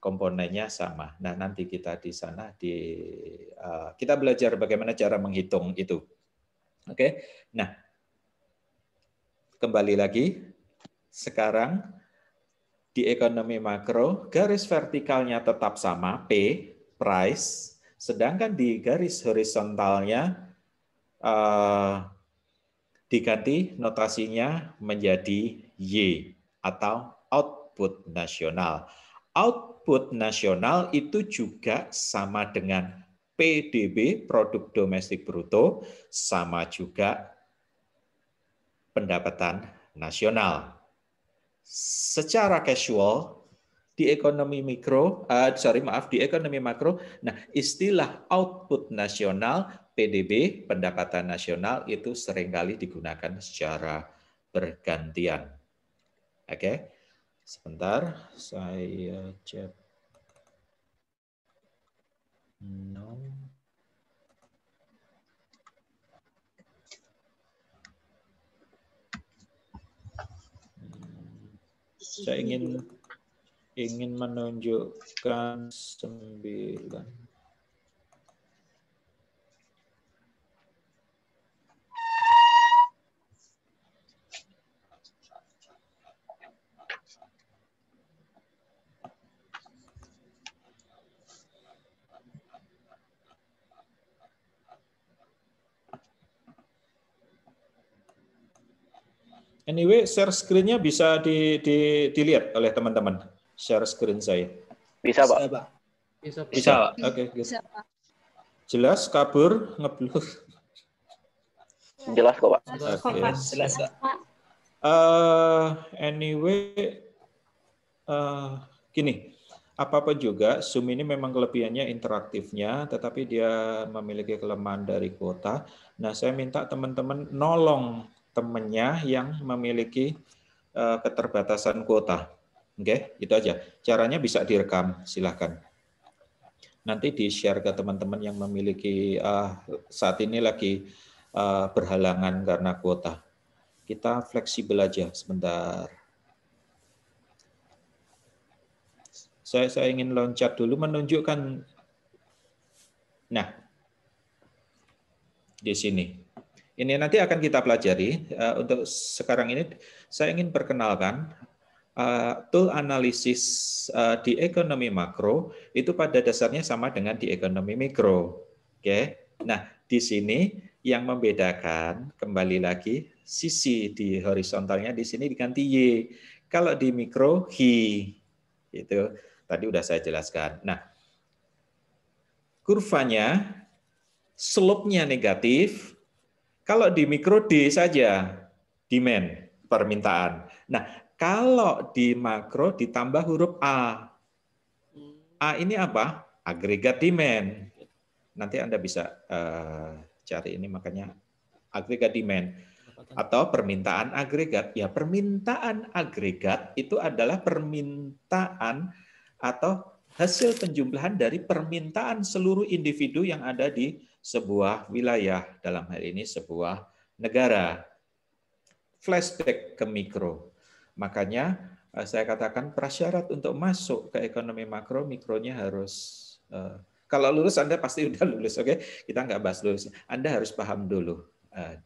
komponennya sama. Nah, nanti kita di sana kita belajar bagaimana cara menghitung itu. Oke. Nah, kembali lagi sekarang di ekonomi makro garis vertikalnya tetap sama P, price, sedangkan di garis horizontalnya diganti notasinya menjadi Y atau output nasional. Output nasional itu juga sama dengan PDB, produk domestik bruto, sama juga pendapatan nasional. Secara casual di ekonomi di ekonomi makro, nah istilah output nasional PDB, pendapatan nasional itu seringkali digunakan secara bergantian. Oke, sebentar saya cek. No. Saya ingin menunjukkan 9. Anyway, share screen-nya bisa dilihat oleh teman-teman. Share screen saya. Bisa, Pak. Bisa. Oke, Bisa, Pak. jelas, kabur, ngeblur. Jelas kok, Pak. Oke. Jelas, Pak. Anyway, gini, apapun juga, Zoom ini memang kelebihannya interaktifnya, tetapi dia memiliki kelemahan dari kuota. Nah, saya minta teman-teman nolong temannya yang memiliki keterbatasan kuota. Oke, itu aja. Caranya bisa direkam, silahkan. Nanti di-share ke teman-teman yang memiliki saat ini lagi berhalangan karena kuota. Kita fleksibel aja sebentar. Saya ingin loncat dulu menunjukkan. Nah, di sini. Ini nanti akan kita pelajari. Untuk sekarang ini saya ingin perkenalkan tool analisis di ekonomi makro itu pada dasarnya sama dengan di ekonomi mikro. Oke. Nah, di sini yang membedakan kembali lagi sisi di horizontalnya di sini diganti Y. Kalau di mikro Hi. Itu tadi udah saya jelaskan. Nah, kurvanya slope-nya negatif. Kalau di mikro D saja, demand, permintaan. Nah, kalau di makro ditambah huruf A. A ini apa? Agregat demand. Nanti Anda bisa cari ini, makanya agregat demand. Atau permintaan agregat. Ya, permintaan agregat itu adalah permintaan atau hasil penjumlahan dari permintaan seluruh individu yang ada di sebuah wilayah, dalam hal ini sebuah negara. Flashback ke mikro. Makanya saya katakan prasyarat untuk masuk ke ekonomi makro, mikronya harus, kalau lulus Anda pasti udah lulus, oke? Kita nggak bahas lulus. Anda harus paham dulu.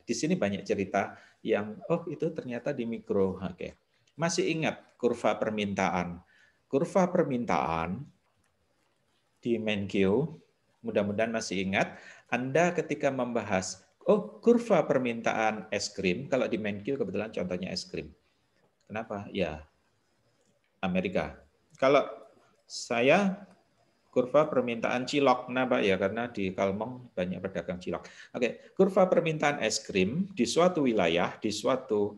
Di sini banyak cerita yang, oh itu ternyata di mikro. Oke. Masih ingat kurva permintaan? Kurva permintaan di MenQ, mudah-mudahan masih ingat, Anda ketika membahas, oh kurva permintaan es krim, kalau di MenQ kebetulan contohnya es krim. Kenapa? Ya, Amerika. Kalau saya kurva permintaan cilok, kenapa? Ya karena di Kalmong banyak pedagang cilok. Oke, kurva permintaan es krim di suatu wilayah, di suatu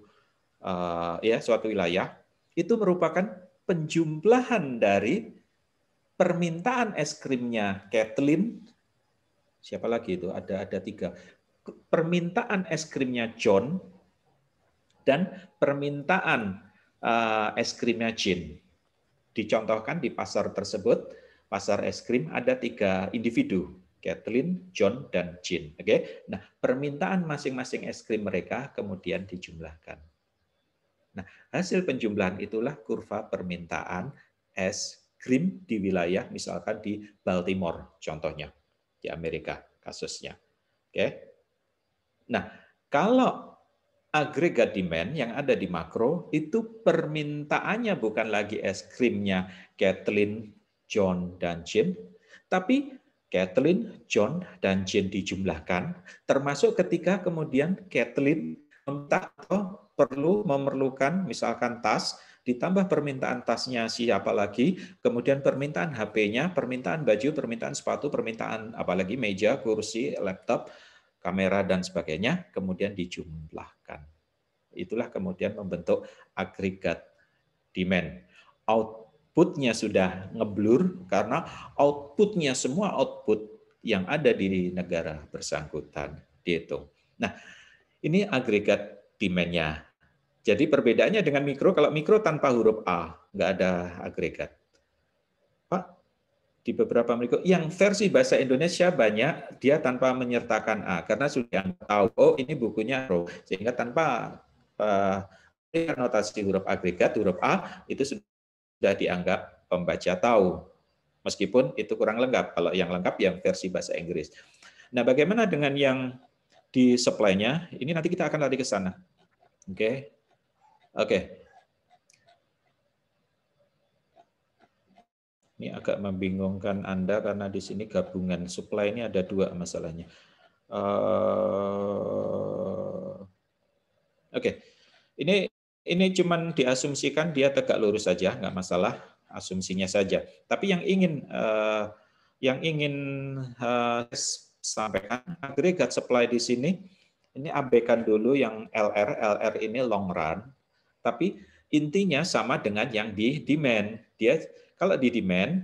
suatu wilayah itu merupakan penjumlahan dari permintaan es krimnya Kathleen, siapa lagi itu? Ada 3. Permintaan es krimnya John dan permintaan es krimnya Jean. Dicontohkan di pasar tersebut, pasar es krim ada 3 individu, Kathleen, John, dan Jean. Oke. Nah, permintaan masing-masing es krim mereka kemudian dijumlahkan. Nah, hasil penjumlahan itulah kurva permintaan es krim di wilayah misalkan di Baltimore contohnya di Amerika kasusnya. Oke. Nah, kalau agregat demand yang ada di makro itu permintaannya bukan lagi es krimnya Kathleen, John, dan Jane, tapi Kathleen, John, dan Jane dijumlahkan, termasuk ketika kemudian Kathleen meminta atau memerlukan misalkan tas, ditambah permintaan tasnya siapa lagi, kemudian permintaan HP-nya, permintaan baju, permintaan sepatu, permintaan apalagi meja, kursi, laptop, kamera, dan sebagainya, kemudian dijumlahkan. Itulah kemudian membentuk agregat demand. Outputnya sudah ngeblur karena outputnya semua output yang ada di negara bersangkutan dihitung. Nah, ini agregat demand-nya. Jadi perbedaannya dengan mikro, kalau mikro tanpa huruf A, nggak ada agregat. Pak, di beberapa mikro, yang versi bahasa Indonesia banyak, dia tanpa menyertakan A, karena sudah tahu, oh ini bukunya pro, sehingga tanpa notasi huruf agregat, huruf A, itu sudah dianggap pembaca tahu. Meskipun itu kurang lengkap, kalau yang lengkap yang versi bahasa Inggris. Nah, bagaimana dengan yang di supply-nya? Ini nanti kita akan lari ke sana. Oke. Oke. Ini agak membingungkan Anda karena di sini gabungan supply ini ada dua masalahnya. Oke. Ini cuman diasumsikan dia tegak lurus saja, nggak masalah, asumsinya saja. Tapi yang ingin sampaikan agregat supply di sini, ini abaikan dulu yang LR ini long run, tapi intinya sama dengan yang di demand. Dia kalau di demand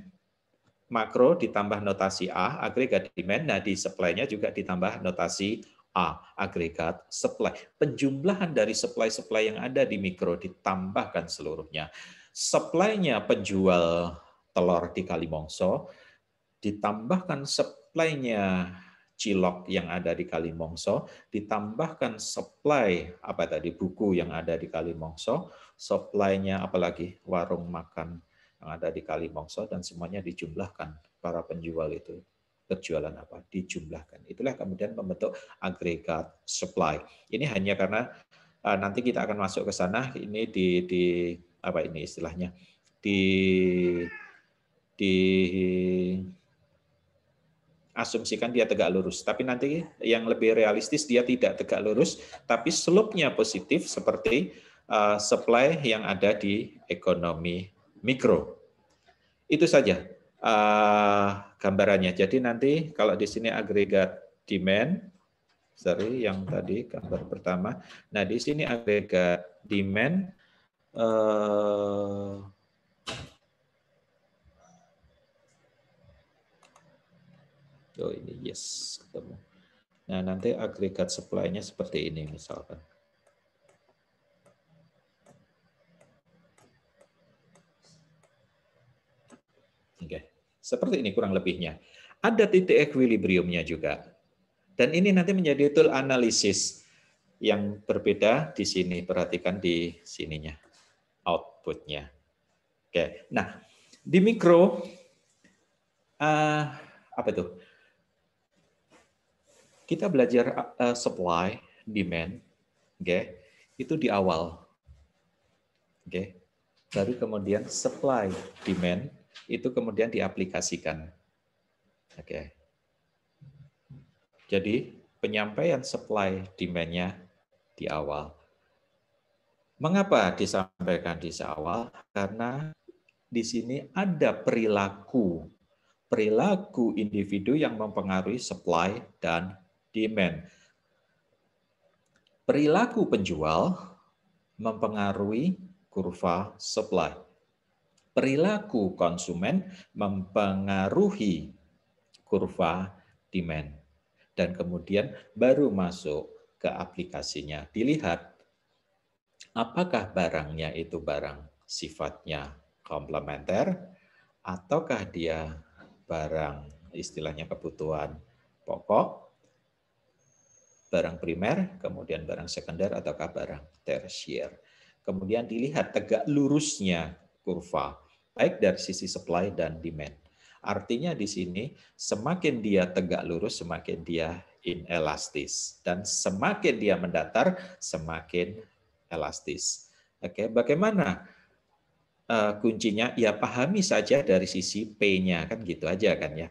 makro ditambah notasi A, agregat demand, nah di supply-nya juga ditambah notasi A, agregat supply. Penjumlahan dari supply-supply yang ada di mikro ditambahkan seluruhnya. Supply-nya penjual telur di Kalimongso, ditambahkan supply-nya cilok yang ada di Kalimongso, ditambahkan supply apa tadi buku yang ada di Kalimongso, supply-nya apalagi warung makan yang ada di Kalimongso, dan semuanya dijumlahkan. Para penjual itu berjualan apa? Dijumlahkan. Itulah kemudian membentuk agregat supply. Ini hanya karena nanti kita akan masuk ke sana. Ini di apa ini istilahnya? Di asumsikan dia tegak lurus, tapi nanti yang lebih realistis dia tidak tegak lurus, tapi slope-nya positif seperti supply yang ada di ekonomi mikro. Itu saja gambarannya. Jadi nanti kalau di sini agregat demand, sorry yang tadi gambar pertama. Nah di sini agregat demand. Oh ini yes ketemu. Nah nanti agregat supply-nya seperti ini misalkan. Oke, seperti ini kurang lebihnya. Ada titik equilibriumnya juga. Dan ini nanti menjadi tool analisis yang berbeda di sini. Perhatikan di sininya, outputnya. Oke, nah di mikro apa itu? Kita belajar supply, demand, oke, itu di awal, oke. Baru kemudian supply, demand itu kemudian diaplikasikan, oke. Jadi penyampaian supply, demand-nya di awal. Mengapa disampaikan di awal? Karena di sini ada perilaku individu yang mempengaruhi supply dan demand. Perilaku penjual mempengaruhi kurva supply. Perilaku konsumen mempengaruhi kurva demand. Dan kemudian baru masuk ke aplikasinya. Dilihat apakah barangnya itu barang sifatnya komplementer ataukah dia barang istilahnya kebutuhan pokok, barang primer, kemudian barang sekunder, ataukah barang tersier. Kemudian dilihat tegak lurusnya kurva. baik dari sisi supply dan demand. Artinya di sini semakin dia tegak lurus, semakin dia inelastis, dan semakin dia mendatar, semakin elastis. Oke, bagaimana kuncinya? Ya pahami saja dari sisi P-nya, kan gitu aja kan ya.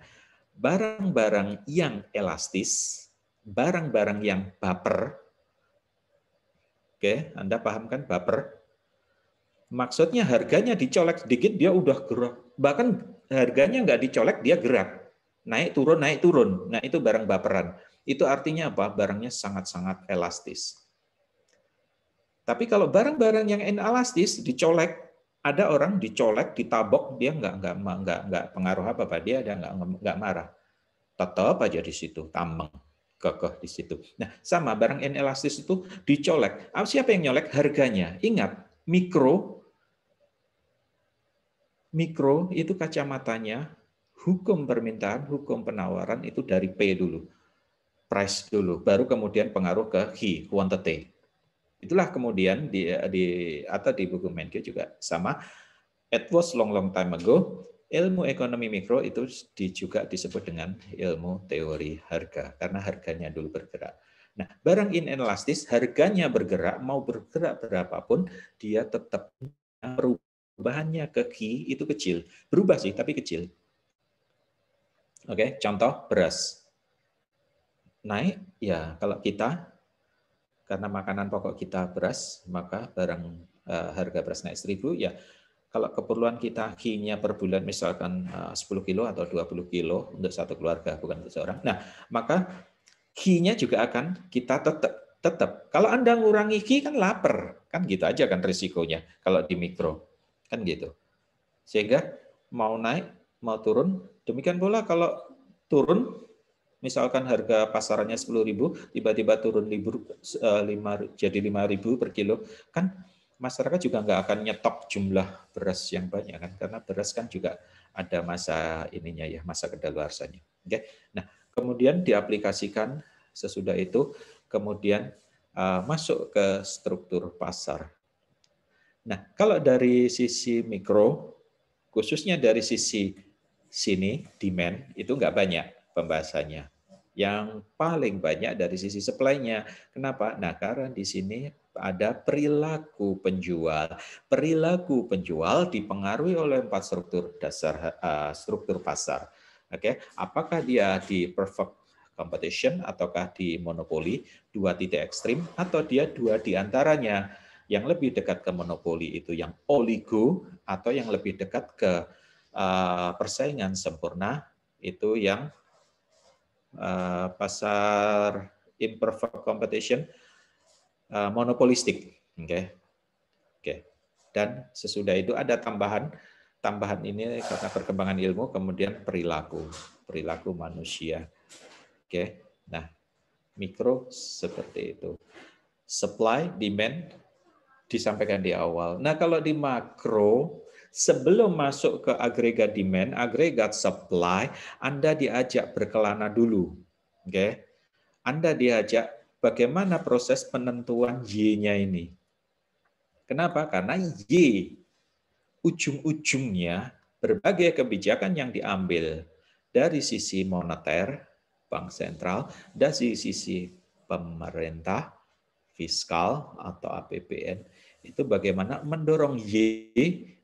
Barang-barang yang elastis, barang-barang yang baper, oke, Anda paham kan baper? Maksudnya harganya dicolek sedikit dia udah gerak. Bahkan harganya nggak dicolek dia gerak. Naik turun, naik turun. Nah itu barang baperan. Itu artinya apa? Barangnya sangat-sangat elastis. Tapi kalau barang-barang yang inelastis dicolek, ada orang dicolek, ditabok, dia nggak pengaruh apa dia nggak marah. Tetap aja di situ, tambang, kekeh di situ. Nah, sama barang inelastis itu dicolek. Siapa yang nyolek? Harganya. Ingat, mikro itu kacamatanya hukum permintaan, hukum penawaran itu dari P dulu. Price dulu, baru kemudian pengaruh ke Q, quantity. Itulah kemudian di buku Menkyu juga sama. It was long time ago. Ilmu ekonomi mikro itu juga disebut dengan ilmu teori harga karena harganya dulu bergerak. Nah, barang inelastis harganya bergerak, mau bergerak berapapun dia tetap perubahannya ke Q itu kecil. Berubah sih tapi kecil. Oke, contoh beras. Naik ya kalau kita karena makanan pokok kita beras, maka harga beras naik 1.000 ya. Kalau keperluan kita Q-nya per bulan misalkan 10 kilo atau 20 kilo untuk satu keluarga, bukan untuk seorang. Nah, maka Q-nya juga akan kita tetap. Kalau Anda ngurangi Q kan lapar, kan gitu aja kan risikonya kalau di mikro. Kan gitu. Sehingga mau naik, mau turun, demikian pula kalau turun, misalkan harga pasarannya 10.000, tiba-tiba turun jadi 5.000 per kilo, kan masyarakat juga nggak akan nyetok jumlah beras yang banyak kan, karena beras kan juga ada masa ininya ya, masa kedaluarsanya. Oke, nah kemudian diaplikasikan sesudah itu, kemudian masuk ke struktur pasar. Nah kalau dari sisi mikro, khususnya dari sisi sini demand itu nggak banyak pembahasannya. Yang paling banyak dari sisi supply-nya. Kenapa? Nah, karena di sini ada perilaku penjual. Perilaku penjual dipengaruhi oleh 4 struktur dasar struktur pasar. Oke, apakah dia di perfect competition ataukah di monopoli, 2 titik ekstrim, atau dia 2 di antaranya. Yang lebih dekat ke monopoli itu yang oligo, atau yang lebih dekat ke persaingan sempurna itu yang pasar imperfect competition monopolistik. Oke. Dan sesudah itu ada tambahan ini karena perkembangan ilmu, kemudian perilaku manusia. Oke. Nah, mikro seperti itu. Supply, demand disampaikan di awal. Nah, kalau di makro, sebelum masuk ke agregat demand, agregat supply, Anda diajak berkelana dulu. Oke. Anda diajak bagaimana proses penentuan Y-nya ini. Kenapa? Karena Y ujung-ujungnya berbagai kebijakan yang diambil dari sisi moneter, bank sentral, dari sisi pemerintah, fiskal atau APBN, itu bagaimana mendorong Y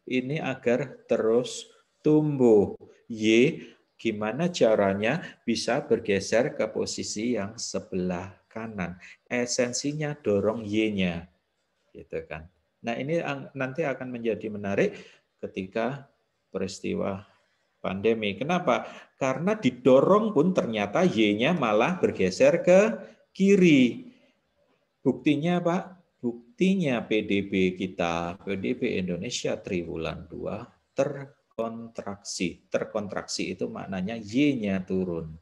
ini agar terus tumbuh. Y gimana caranya bisa bergeser ke posisi yang sebelah kanan. Esensinya dorong Y-nya. Gitu kan. Nah, ini nanti akan menjadi menarik ketika peristiwa pandemi. Kenapa? Karena didorong pun ternyata Y-nya malah bergeser ke kiri. Buktinya Pak, buktinya PDB kita, PDB Indonesia triwulan 2 terkontraksi. Terkontraksi itu maknanya Y-nya turun.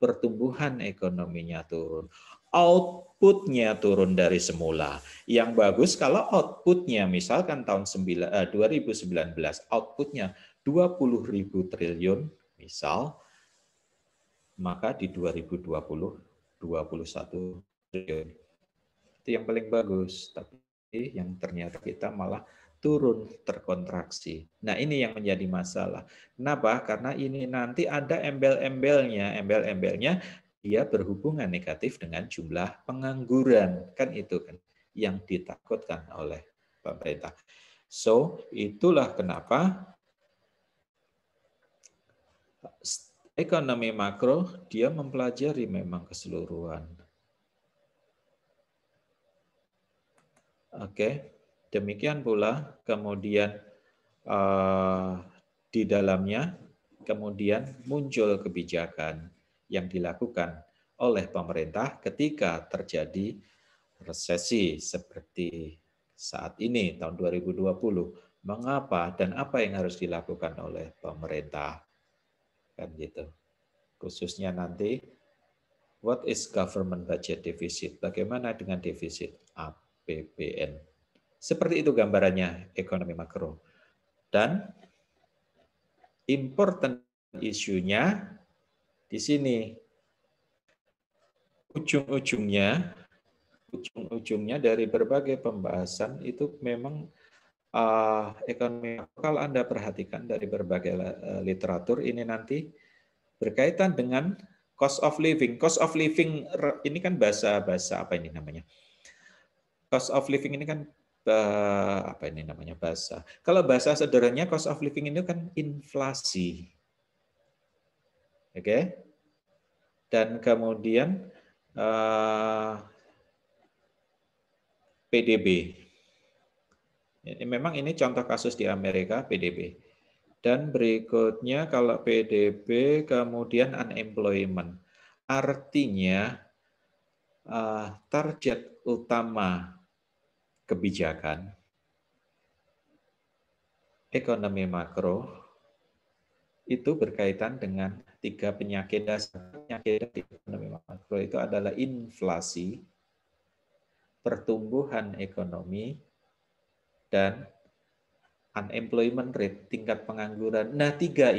Pertumbuhan ekonominya turun. Outputnya turun dari semula. Yang bagus kalau outputnya misalkan tahun 2019 outputnya 20.000 triliun misal, maka di 2020 21 triliun. Itu yang paling bagus, tapi yang ternyata kita malah turun, terkontraksi. Nah, ini yang menjadi masalah. Kenapa? Karena ini nanti ada embel-embelnya. Embel-embelnya dia berhubungan negatif dengan jumlah pengangguran. Kan itu kan yang ditakutkan oleh pemerintah. So, itulah kenapa ekonomi makro dia mempelajari memang keseluruhan. Oke. Demikian pula kemudian di dalamnya kemudian muncul kebijakan yang dilakukan oleh pemerintah ketika terjadi resesi seperti saat ini tahun 2020. Mengapa dan apa yang harus dilakukan oleh pemerintah? Kan gitu. Khususnya nanti what is government budget deficit? Bagaimana dengan defisit APBN? Seperti itu gambarannya ekonomi makro. Dan important isunya di sini. Ujung-ujungnya dari berbagai pembahasan itu memang ekonomi. Kalau Anda perhatikan dari berbagai literatur ini nanti berkaitan dengan cost of living. Cost of living ini kan bahasa apa ini namanya? Cost of living ini kan apa ini namanya bahasa. Kalau bahasa sederhananya cost of living ini kan inflasi. Oke. Dan kemudian PDB. Memang ini contoh kasus di Amerika PDB. Dan berikutnya kalau PDB kemudian unemployment. Artinya target utama kebijakan ekonomi makro itu berkaitan dengan 3 penyakit dasar. Penyakit di ekonomi makro itu adalah inflasi, pertumbuhan ekonomi, dan unemployment rate, tingkat pengangguran. Nah, 3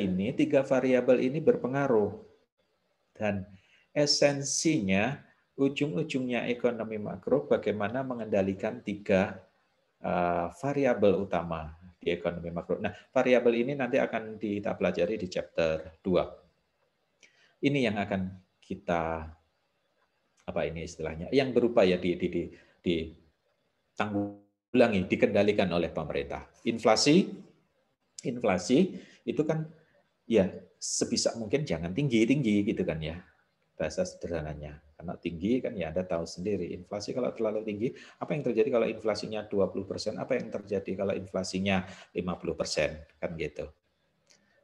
variabel ini berpengaruh. Dan esensinya, ujung-ujungnya ekonomi makro bagaimana mengendalikan 3 variabel utama di ekonomi makro. Nah, variabel ini nanti akan kita pelajari di chapter 2. Ini yang akan kita yang berupaya ditanggulangi, dikendalikan oleh pemerintah. Inflasi itu kan ya sebisa mungkin jangan tinggi-tinggi gitu kan ya. Bahasa sederhananya. Karena tinggi kan ya Anda tahu sendiri. Inflasi kalau terlalu tinggi, apa yang terjadi kalau inflasinya 20%? Apa yang terjadi kalau inflasinya 50%? Kan gitu.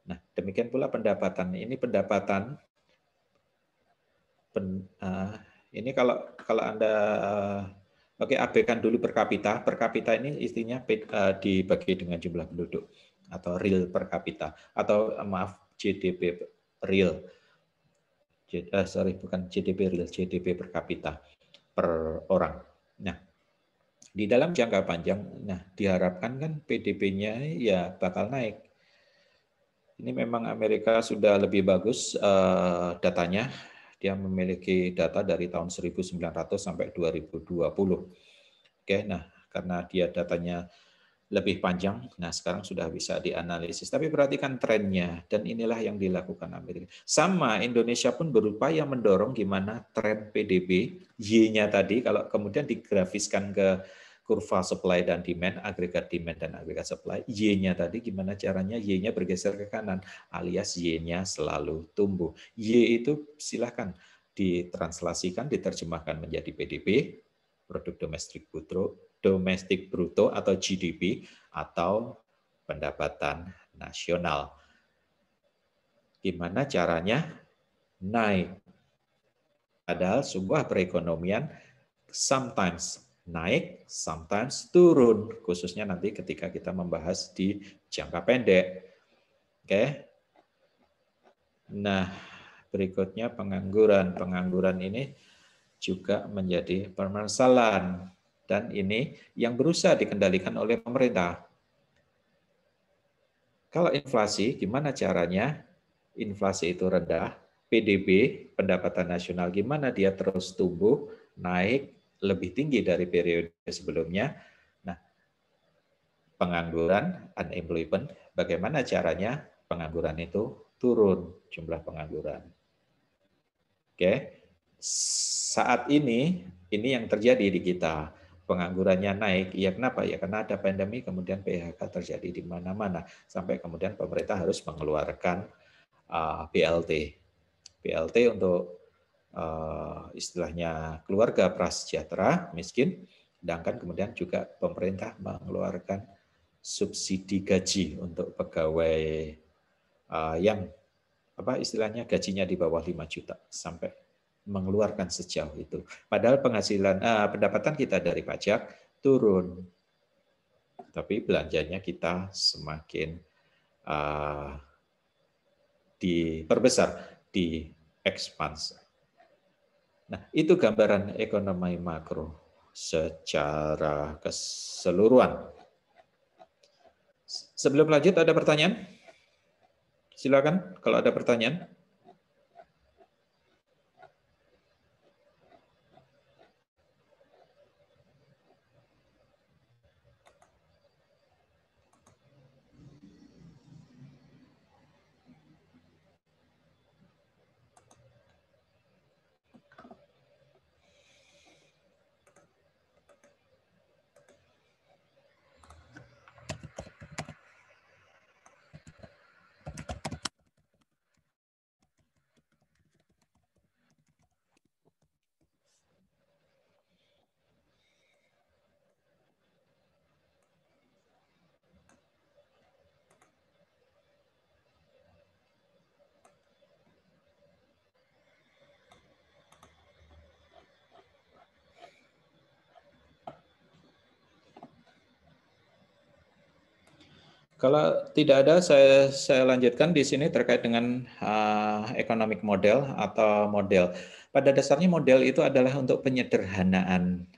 Nah, demikian pula pendapatan. Ini pendapatan ini kalau Anda abaikan dulu per kapita. Per kapita ini istinya dibagi dengan jumlah penduduk atau real per kapita atau GDP real. Bukan GDP real, GDP per kapita per orang. Nah, di dalam jangka panjang, diharapkan kan PDB-nya ya bakal naik. Ini memang Amerika sudah lebih bagus datanya. Dia memiliki data dari tahun 1900 sampai 2020. Oke, nah karena dia datanya lebih panjang, nah sekarang sudah bisa dianalisis. Tapi perhatikan trennya, dan inilah yang dilakukan Amerika. Sama, Indonesia pun berupaya mendorong gimana tren PDB, Y-nya tadi, kalau kemudian digrafiskan ke kurva supply dan demand, agregat demand dan agregat supply, Y-nya tadi gimana caranya Y-nya bergeser ke kanan, alias Y-nya selalu tumbuh. Y itu silahkan ditranslasikan, diterjemahkan menjadi PDB, produk domestik bruto atau GDP atau pendapatan nasional. Gimana caranya naik? Padahal sebuah perekonomian sometimes naik, sometimes turun, khususnya nanti ketika kita membahas di jangka pendek. Oke. Nah, berikutnya pengangguran. Pengangguran ini juga menjadi permasalahan. Dan ini yang berusaha dikendalikan oleh pemerintah. Kalau inflasi, gimana caranya? Inflasi itu rendah, PDB, pendapatan nasional, gimana dia terus tumbuh, naik, lebih tinggi dari periode sebelumnya. Nah, pengangguran, unemployment, bagaimana caranya pengangguran itu turun, jumlah pengangguran. Oke. Saat ini yang terjadi di kita. Penganggurannya naik. Ya kenapa? Ya karena ada pandemi, kemudian PHK terjadi di mana-mana. Sampai kemudian pemerintah harus mengeluarkan BLT. BLT untuk istilahnya keluarga prasejahtera miskin, sedangkan kemudian juga pemerintah mengeluarkan subsidi gaji untuk pegawai yang istilahnya gajinya di bawah 5 juta sampai mengeluarkan sejauh itu. Padahal penghasilan pendapatan kita dari pajak turun, tapi belanjanya kita semakin diperbesar, diekspansi. Nah, itu gambaran ekonomi makro secara keseluruhan. Sebelum lanjut, ada pertanyaan? Silakan kalau ada pertanyaan. Kalau tidak ada, saya lanjutkan di sini terkait dengan economic model atau model. Pada dasarnya model itu adalah untuk penyederhanaan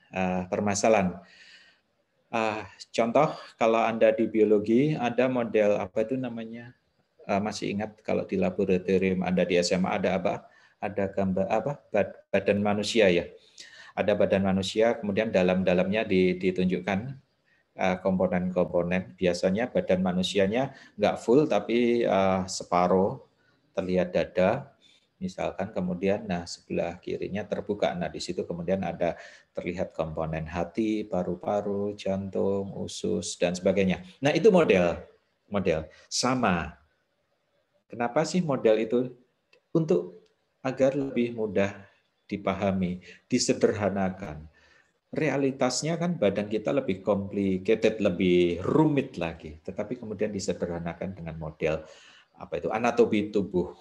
permasalahan. Contoh, kalau Anda di biologi ada model apa itu namanya? Masih ingat kalau di laboratorium Anda di SMA ada apa? Ada gambar apa? Badan manusia ya. Ada badan manusia, kemudian dalam-dalamnya ditunjukkan komponen-komponen. Biasanya badan manusianya nggak full tapi separuh terlihat dada, misalkan, kemudian sebelah kirinya terbuka. Nah, di situ kemudian ada terlihat komponen hati, paru-paru, jantung, usus dan sebagainya. Nah, itu model sama. Kenapa sih model itu? Untuk agar lebih mudah dipahami, disederhanakan. Realitasnya kan badan kita lebih complicated, lebih rumit lagi, tetapi kemudian disederhanakan dengan model anatomi tubuh.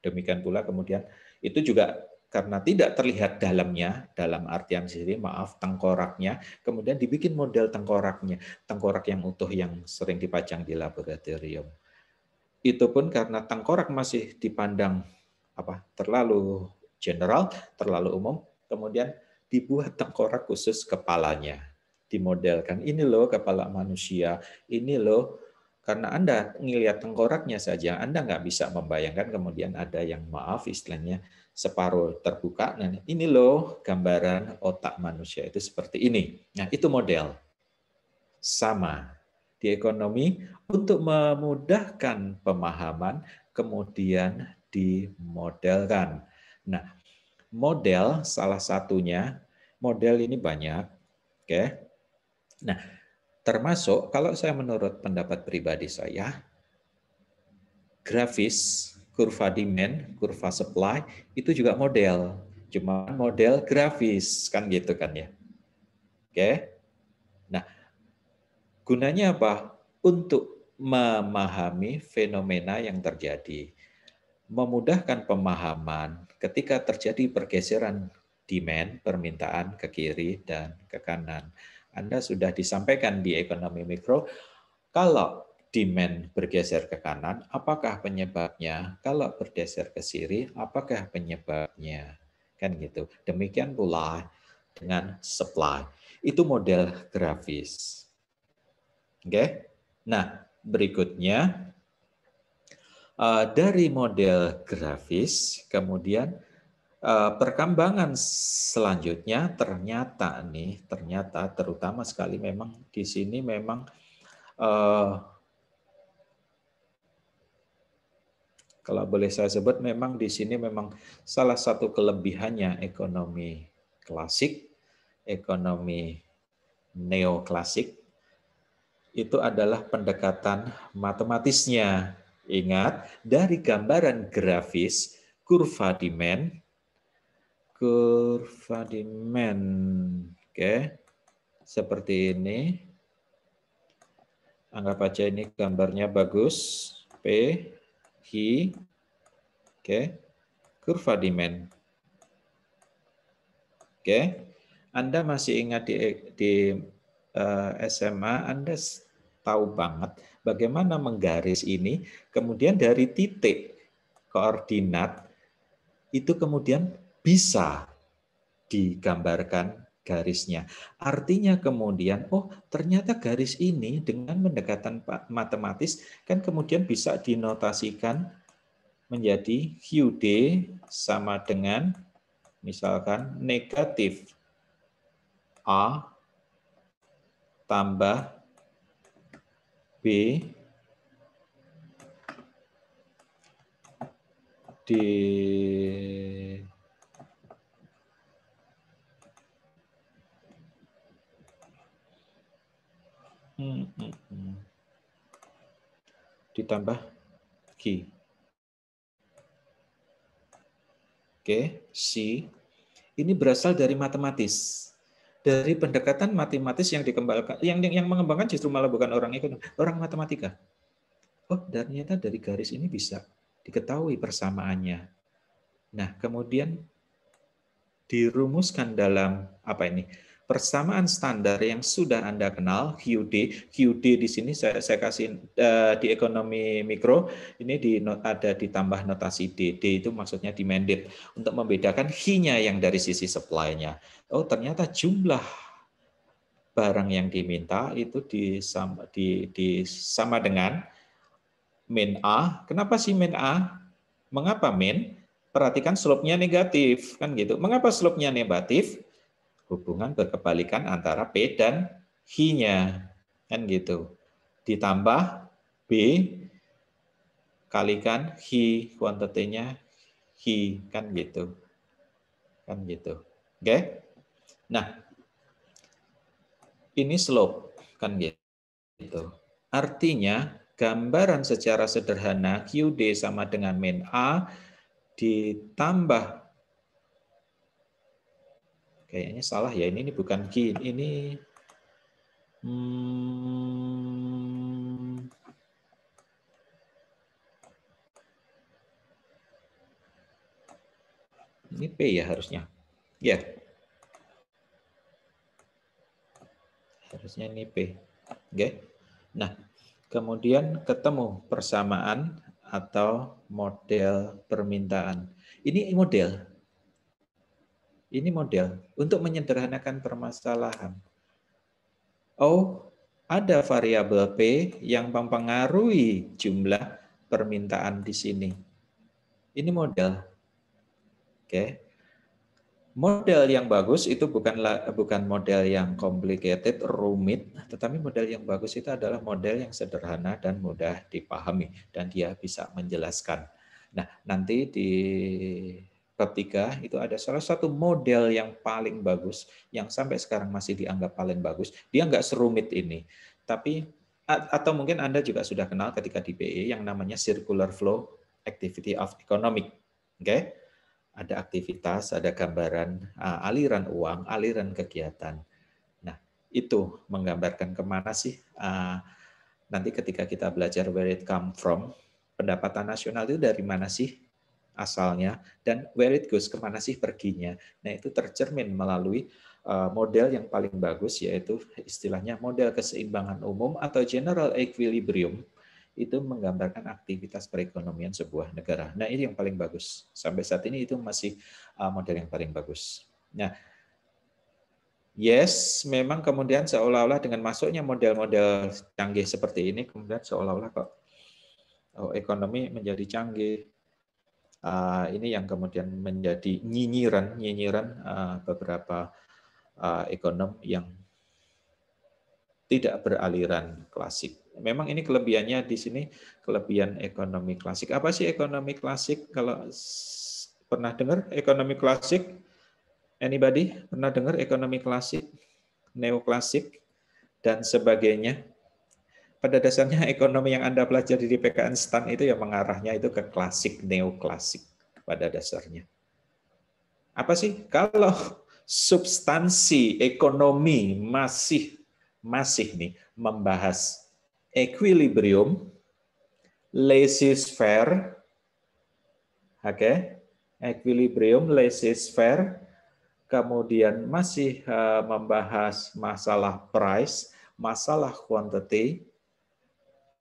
Demikian pula kemudian itu juga karena tidak terlihat dalamnya, dalam artian sendiri, tengkoraknya, kemudian dibikin model tengkoraknya, tengkorak yang utuh yang sering dipajang di laboratorium. Itu pun karena tengkorak masih dipandang terlalu general, terlalu umum, kemudian dibuat tengkorak khusus kepalanya. Dimodelkan, ini loh kepala manusia, ini loh, karena Anda ngelihat tengkoraknya saja, Anda nggak bisa membayangkan kemudian ada yang istilahnya separuh terbuka. Nah, ini loh gambaran otak manusia itu seperti ini. Nah, itu model. Sama di ekonomi untuk memudahkan pemahaman, kemudian dimodelkan. Nah, model salah satunya, model ini banyak, oke. Nah, termasuk kalau saya menurut pendapat pribadi saya, grafis, kurva demand, kurva supply itu juga model, cuma model grafis kan gitu kan ya. Oke. Nah, gunanya apa? Untuk memahami fenomena yang terjadi. Memudahkan pemahaman ketika terjadi pergeseran demand, permintaan ke kiri dan ke kanan. Anda sudah disampaikan di ekonomi mikro, kalau demand bergeser ke kanan, apakah penyebabnya? Kalau bergeser ke kiri, apakah penyebabnya? Kan gitu. Demikian pula dengan supply. Itu model grafis. Oke. Nah, berikutnya dari model grafis, kemudian perkembangan selanjutnya ternyata terutama sekali memang di sini memang Kalau boleh saya sebut, memang di sini memang salah satu kelebihannya ekonomi klasik, ekonomi neoklasik, itu adalah pendekatan matematisnya. Ingat, dari gambaran grafis, kurva demand, oke, seperti ini. Anggap aja ini gambarnya bagus, P, Hi, oke, kurva demand. Oke, Anda masih ingat di SMA, Anda tahu banget bagaimana menggaris ini, kemudian dari titik koordinat itu kemudian bisa digambarkan garisnya. Artinya kemudian, oh ternyata garis ini dengan pendekatan matematis kan kemudian bisa dinotasikan menjadi QD sama dengan misalkan negatif A tambah B di ditambah Q. Oke, C. Ini berasal dari matematis. Dari pendekatan matematis yang dikembangkan, yang mengembangkan justru malah bukan orang ekonomi, orang matematika. Oh, ternyata dari garis ini bisa diketahui persamaannya. Nah, kemudian dirumuskan dalam apa ini? Persamaan standar yang sudah Anda kenal, QD. QD di sini saya kasih di ekonomi mikro, ini ada ditambah notasi D. D itu maksudnya demanded, untuk membedakan H-nya yang dari sisi supply-nya. Oh, ternyata jumlah barang yang diminta itu sama dengan min A. Kenapa sih min A? Mengapa min? Perhatikan slope-nya negatif, kan gitu. Mengapa slope-nya negatif? Hubungan berkebalikan antara P dan H-nya, kan gitu. Ditambah B kalikan H, kuantitinya H, kan gitu. Kan gitu. Oke? Nah, ini slope, kan gitu. Artinya, gambaran secara sederhana QD sama dengan min A ditambah, kayaknya salah ya, ini bukan Q, ini ini P ya harusnya. Ya. Harusnya ini P. Oke. Nah, kemudian ketemu persamaan atau model permintaan. Ini model. Ini model untuk menyederhanakan permasalahan. Oh, ada variabel P yang mempengaruhi jumlah permintaan di sini. Ini model. Oke. Model yang bagus itu bukan model yang complicated, rumit, tetapi model yang bagus itu adalah model yang sederhana dan mudah dipahami dan dia bisa menjelaskan. Nah, nanti di bab 3 itu ada salah satu model yang paling bagus yang sampai sekarang masih dianggap paling bagus. Dia nggak serumit ini, tapi atau mungkin Anda juga sudah kenal ketika di PE yang namanya circular flow activity of economic. Oke? Ada aktivitas, ada gambaran aliran uang, aliran kegiatan. Nah, itu menggambarkan kemana sih nanti ketika kita belajar where it come from, pendapatan nasional itu dari mana sih asalnya, dan where it goes, kemana sih perginya. Nah, itu tercermin melalui model yang paling bagus, yaitu istilahnya model keseimbangan umum atau general equilibrium, itu menggambarkan aktivitas perekonomian sebuah negara. Nah, ini yang paling bagus. Sampai saat ini itu masih model yang paling bagus. Nah, yes, memang kemudian seolah-olah dengan masuknya model-model canggih seperti ini, kemudian seolah-olah kok ekonomi menjadi canggih. Ini yang kemudian menjadi nyinyiran beberapa ekonom yang tidak beraliran klasik. Memang ini kelebihannya di sini, kelebihan ekonomi klasik. Apa sih ekonomi klasik? Kalau pernah dengar ekonomi klasik? Anybody pernah dengar ekonomi klasik, neoklasik, dan sebagainya? Pada dasarnya ekonomi yang Anda pelajari di PKN STAN itu yang mengarahnya itu ke klasik, neoklasik pada dasarnya. Apa sih? Kalau substansi ekonomi masih nih membahas equilibrium, laissez-faire, oke, equilibrium, laissez-faire, kemudian masih membahas masalah price, masalah quantity.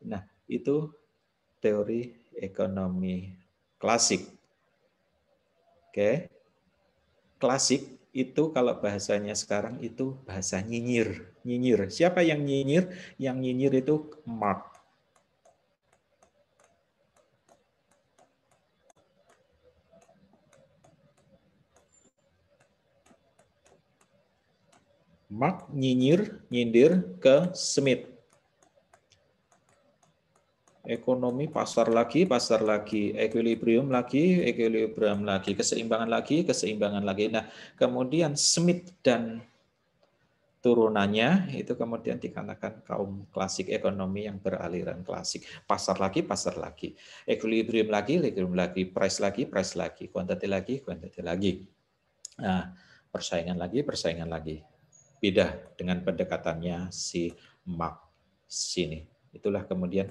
Nah, itu teori ekonomi klasik. Oke. Klasik itu kalau bahasanya sekarang itu bahasa nyinyir. Nyinyir. Siapa yang nyinyir? Yang nyinyir itu Marx. Marx nyindir ke Smith. Ekonomi pasar lagi, equilibrium lagi, keseimbangan lagi. Nah, kemudian Smith dan turunannya itu kemudian dikatakan kaum klasik ekonomi yang beraliran klasik. Pasar lagi, equilibrium lagi, price lagi, quantity lagi. Nah, persaingan lagi. Beda dengan pendekatannya si Marx sini. Itulah kemudian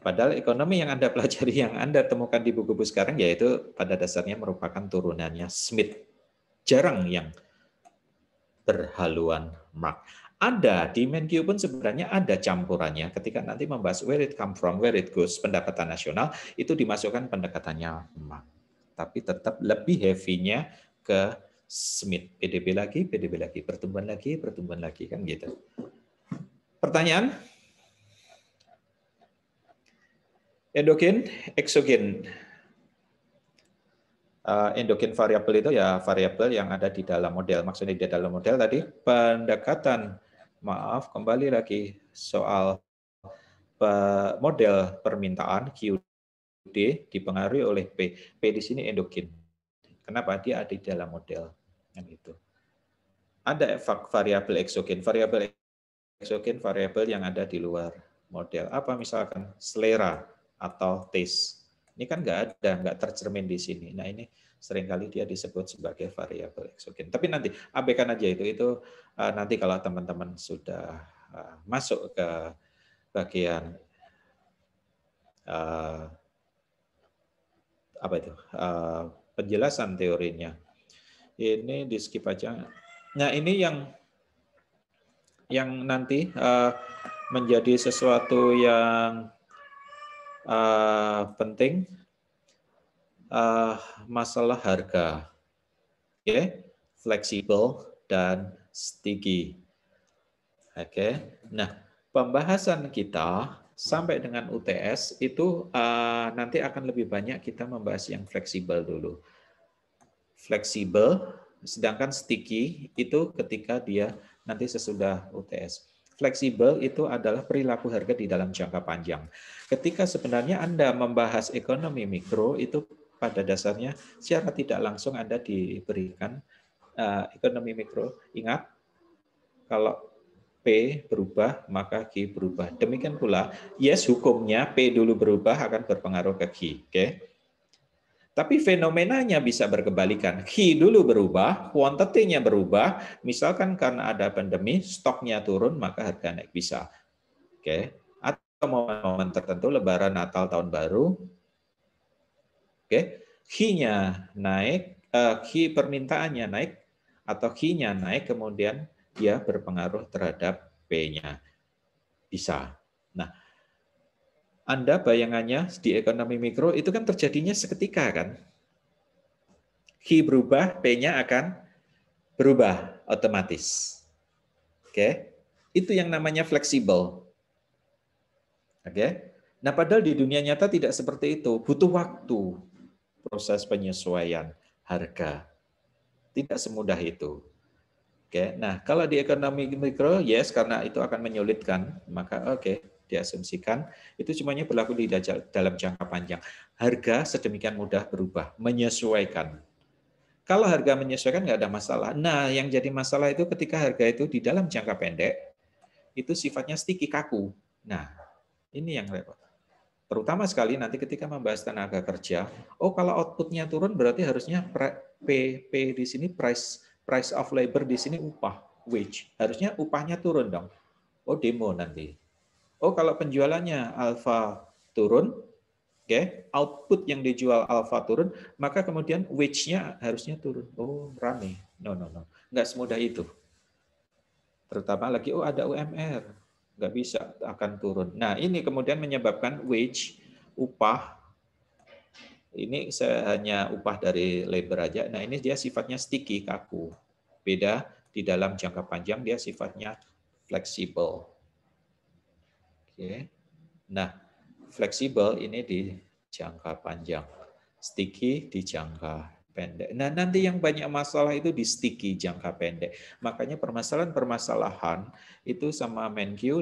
padahal ekonomi yang Anda pelajari, yang Anda temukan di buku-buku sekarang, yaitu pada dasarnya merupakan turunannya Smith. Jarang yang berhaluan Marx. Ada, di Menkyu pun sebenarnya ada campurannya. Ketika nanti membahas where it come from, where it goes, pendapatan nasional, itu dimasukkan pendekatannya Marx. Tapi tetap lebih heavy-nya ke Smith. PDB lagi, pertumbuhan lagi, kan gitu. Pertanyaan? Endogen, eksogen. Endogen variabel itu ya variabel yang ada di dalam model. Maksudnya di dalam model tadi pendekatan, kembali lagi soal model permintaan QD dipengaruhi oleh P. P di sini endogen. Kenapa? Dia ada di dalam model. Yang itu. Ada variabel eksogen. Variabel eksogen variabel yang ada di luar model. Apa misalkan selera atau taste. Ini kan nggak tercermin di sini. Nah ini seringkali dia disebut sebagai variabel eksogen. Tapi nanti abaikan aja itu nanti kalau teman-teman sudah masuk ke bagian penjelasan teorinya. Ini di skip aja. Nah ini yang nanti menjadi sesuatu yang penting, masalah harga, fleksibel dan sticky. Oke. Nah, pembahasan kita sampai dengan UTS itu nanti akan lebih banyak kita membahas yang fleksibel dulu. Fleksibel, sedangkan sticky itu ketika dia nanti sesudah UTS. Fleksibel itu adalah perilaku harga di dalam jangka panjang. Ketika sebenarnya Anda membahas ekonomi mikro, itu pada dasarnya secara tidak langsung Anda diberikan ekonomi mikro. Ingat, kalau P berubah, maka Q berubah. Demikian pula, yes hukumnya P dulu berubah akan berpengaruh ke Q. Oke? Tapi fenomenanya bisa berkebalikan. Q dulu berubah, quantity-nya berubah. Misalkan karena ada pandemi, stoknya turun, maka harga naik bisa. Oke. Atau momen-momen tertentu, Lebaran, Natal, Tahun Baru. Oke. Q-nya naik, Q permintaannya naik, atau Q-nya naik, kemudian dia berpengaruh terhadap P-nya. Bisa. Nah, Anda bayangannya di ekonomi mikro itu kan terjadinya seketika kan? Q berubah, P-nya akan berubah otomatis. Oke. Itu yang namanya fleksibel. Oke. Nah, padahal di dunia nyata tidak seperti itu. Butuh waktu proses penyesuaian harga. Tidak semudah itu. Oke, nah kalau di ekonomi mikro, yes, karena itu akan menyulitkan, maka oke, diasumsikan itu semuanya berlaku di dalam jangka panjang. Harga sedemikian mudah berubah, menyesuaikan. Kalau harga menyesuaikan nggak ada masalah. Nah, yang jadi masalah itu ketika harga itu di dalam jangka pendek, itu sifatnya sticky, kaku. Nah, ini yang repot. Terutama sekali nanti ketika membahas tenaga kerja, oh kalau outputnya turun berarti harusnya P di sini price of labor di sini upah, wage. Harusnya upahnya turun dong. Oh demo nanti. Oh kalau penjualannya alpha turun, oke, output yang dijual alpha turun, maka kemudian wage-nya harusnya turun. Oh rame. No, no, no. Nggak semudah itu. Terutama lagi, oh ada UMR. Nggak bisa, akan turun. Nah ini kemudian menyebabkan wage, upah, ini hanya upah dari labor aja. Nah ini dia sifatnya sticky, kaku. Beda di dalam jangka panjang dia sifatnya fleksibel. Oke. Nah fleksibel ini di jangka panjang, sticky di jangka pendek. Nah nanti yang banyak masalah itu di sticky jangka pendek. Makanya permasalahan-permasalahan itu sama Menkyu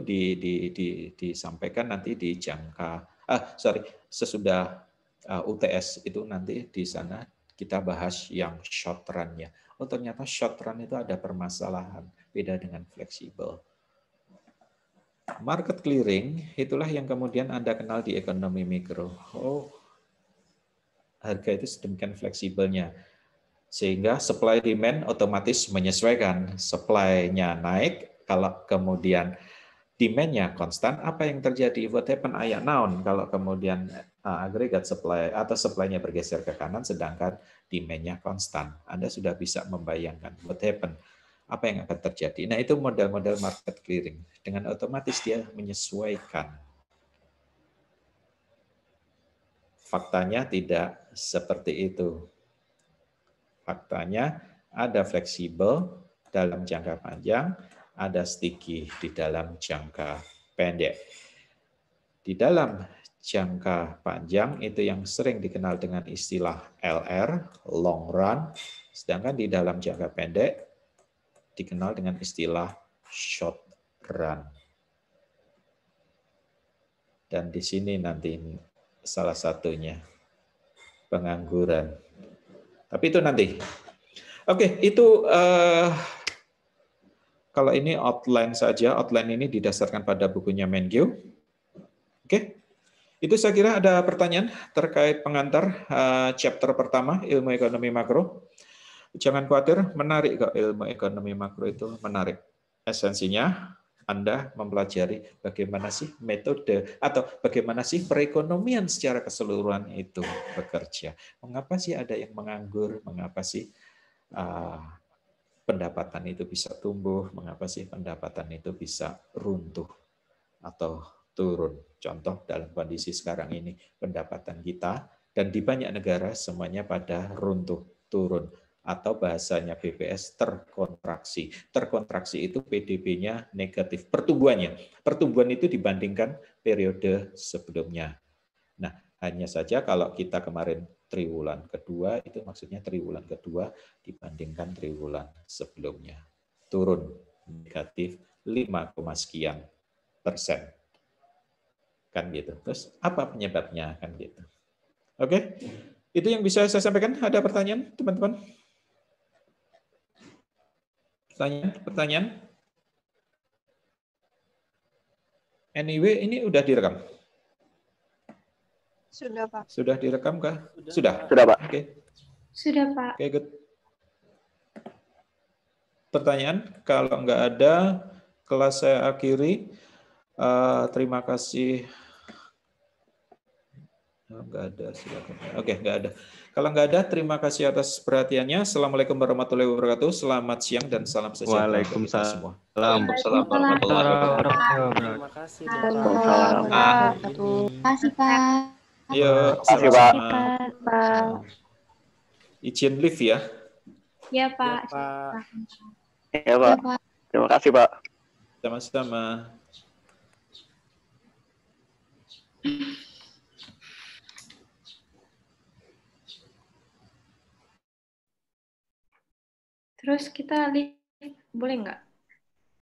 disampaikan nanti di jangka sesudah UTS itu nanti di sana kita bahas yang short run-nya. Oh ternyata short run itu ada permasalahan, beda dengan fleksibel. Market clearing itulah yang kemudian Anda kenal di ekonomi mikro. Oh, harga itu sedemikian fleksibelnya. Sehingga supply demand otomatis menyesuaikan. Supply-nya naik, kalau kemudian demand-nya konstan, apa yang terjadi? What happen ayat naon kalau kemudian agregat supply atau supply-nya bergeser ke kanan sedangkan demand-nya konstan. Anda sudah bisa membayangkan what happen, apa yang akan terjadi. Nah, itu model-model market clearing. Dengan otomatis dia menyesuaikan. Faktanya tidak seperti itu. Faktanya ada fleksibel dalam jangka panjang, ada sticky di dalam jangka pendek. Di dalam jangka panjang itu yang sering dikenal dengan istilah LR, long run, sedangkan di dalam jangka pendek dikenal dengan istilah short run. Dan di sini nanti salah satunya pengangguran. Tapi itu nanti. Oke, itu kalau ini outline saja. Outline ini didasarkan pada bukunya Menkyu. Oke, itu saya kira ada pertanyaan terkait pengantar chapter pertama ilmu ekonomi makro. Jangan khawatir, menarik kok ilmu ekonomi makro itu menarik. Esensinya Anda mempelajari bagaimana sih metode atau bagaimana sih perekonomian secara keseluruhan itu bekerja. Mengapa sih ada yang menganggur? Mengapa sih pendapatan itu bisa tumbuh? Mengapa sih pendapatan itu bisa runtuh atau turun? Contoh dalam kondisi sekarang ini pendapatan kita dan di banyak negara semuanya pada runtuh, turun. Atau bahasanya BPS terkontraksi. Terkontraksi itu PDB-nya negatif. Pertumbuhannya. Pertumbuhan itu dibandingkan periode sebelumnya. Nah, hanya saja kalau kita kemarin triwulan kedua, itu maksudnya triwulan kedua dibandingkan triwulan sebelumnya. Turun negatif 5, sekian persen. Kan gitu. Terus apa penyebabnya? Kan gitu. Oke, itu yang bisa saya sampaikan. Ada pertanyaan, teman-teman? Pertanyaan? Anyway, ini udah direkam. Sudah, Pak. Sudah direkam kah? Sudah? Sudah, Pak. Oke. Sudah, Pak. Oke, good. Pertanyaan? Kalau nggak ada, kelas saya akhiri. Terima kasih. Nggak ada, silakan. Oke, nggak ada. Kalau nggak ada, terima kasih atas perhatiannya. Assalamualaikum warahmatullahi wabarakatuh. Selamat siang dan salam sejahtera untuk kita semua. Waalaikumsalam warahmatullahi wabarakatuh. Terima kasih, Bapak. Waalaikumsalam. Terima kasih, Pak. Yuk, Makasih, Pak. sama-sama. Izin live ya. Ya, Pak. Pak. Ya, Pak. Terima kasih, Pak. Sama-sama. Terus kita live boleh nggak?